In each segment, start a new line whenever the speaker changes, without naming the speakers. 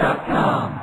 pregame.com.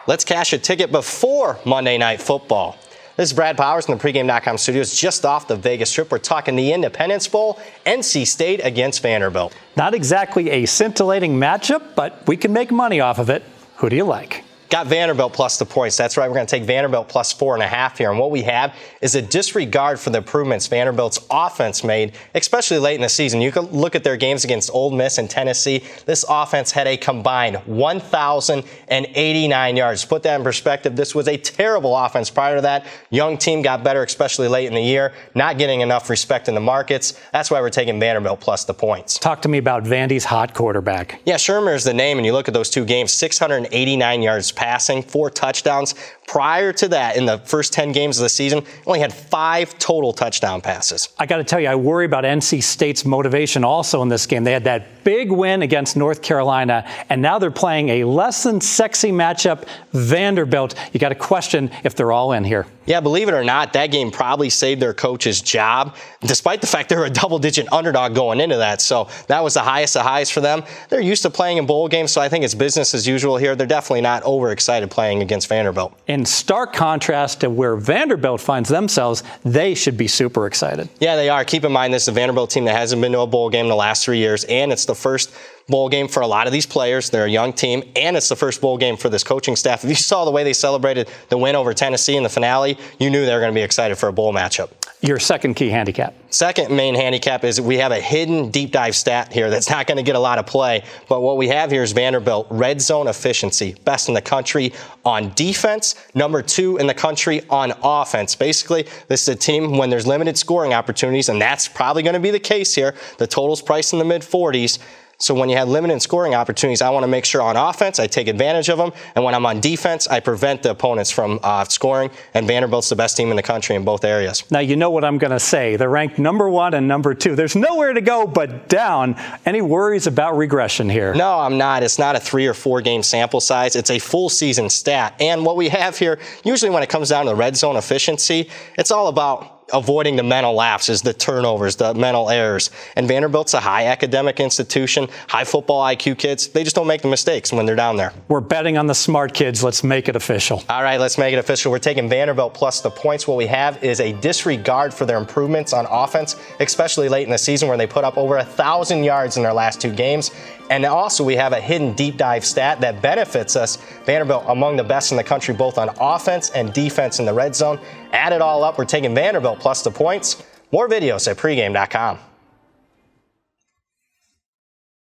Let's cash a ticket before Monday Night Football. This is Brad Powers in the pregame.com studios just off the Vegas Strip. We're talking the Independence Bowl, NC State against Vanderbilt.
Not exactly a scintillating matchup, but we can make money off of it. Who do you like?
Got Vanderbilt plus the points. That's right. We're going to take Vanderbilt plus 4.5 here. And what we have is a disregard for the improvements Vanderbilt's offense made, especially late in the season. You can look at their games against Ole Miss and Tennessee. This offense had a combined 1,089 yards. To put that in perspective, this was a terrible offense prior to that. Young team got better, especially late in the year, not getting enough respect in the markets. That's why we're taking Vanderbilt plus the points.
Talk to me about Vandy's hot quarterback.
Yeah, Shermer is the name, and you look at those two games, 689 yards passing, 4 touchdowns. Prior to that, in the first 10 games of the season, only had 5 total touchdown passes.
I got to tell you, I worry about NC State's motivation also in this game. They had that big win against North Carolina, and now they're playing a less than sexy matchup, Vanderbilt. You got to question if they're all in here.
Yeah, believe it or not, that game probably saved their coach's job, despite the fact they were a double-digit underdog going into that. So that was the highest of highs for them. They're used to playing in bowl games, so I think it's business as usual here. They're definitely not overexcited playing against Vanderbilt.
In stark contrast to where Vanderbilt finds themselves, they should be super excited.
Yeah, they are. Keep in mind, this is a Vanderbilt team that hasn't been to a bowl game in the last 3 years, and it's the first bowl game for a lot of these players. They're a young team, and it's the first bowl game for this coaching staff. If you saw the way they celebrated the win over Tennessee in the finale, you knew they were going to be excited for a bowl matchup.
Your second key handicap.
Second main handicap is we have a hidden deep dive stat here that's not going to get a lot of play. But what we have here is Vanderbilt red zone efficiency, best in the country on defense, number 2 in the country on offense. Basically, this is a team when there's limited scoring opportunities, and that's probably going to be the case here. The total's priced in the mid-40s. So when you have limited scoring opportunities, I want to make sure on offense I take advantage of them. And when I'm on defense, I prevent the opponents from scoring. And Vanderbilt's the best team in the country in both areas.
Now, you know what I'm going to say. They're ranked number 1 and number 2. There's nowhere to go but down. Any worries about regression here?
No, I'm not. It's not a 3 or 4 game sample size. It's a full season stat. And what we have here, usually when it comes down to the red zone efficiency, it's all about avoiding the mental lapses, the turnovers, the mental errors. And Vanderbilt's a high academic institution, high football IQ kids. They just don't make the mistakes when they're down there.
We're betting on the smart kids. Let's make it official.
All right, let's make it official. We're taking Vanderbilt plus the points. What we have is a disregard for their improvements on offense, especially late in the season where they put up over 1,000 yards in their last 2 games. And also we have a hidden deep dive stat that benefits us. Vanderbilt among the best in the country, both on offense and defense in the red zone. Add it all up, we're taking Vanderbilt plus the points. More videos at pregame.com.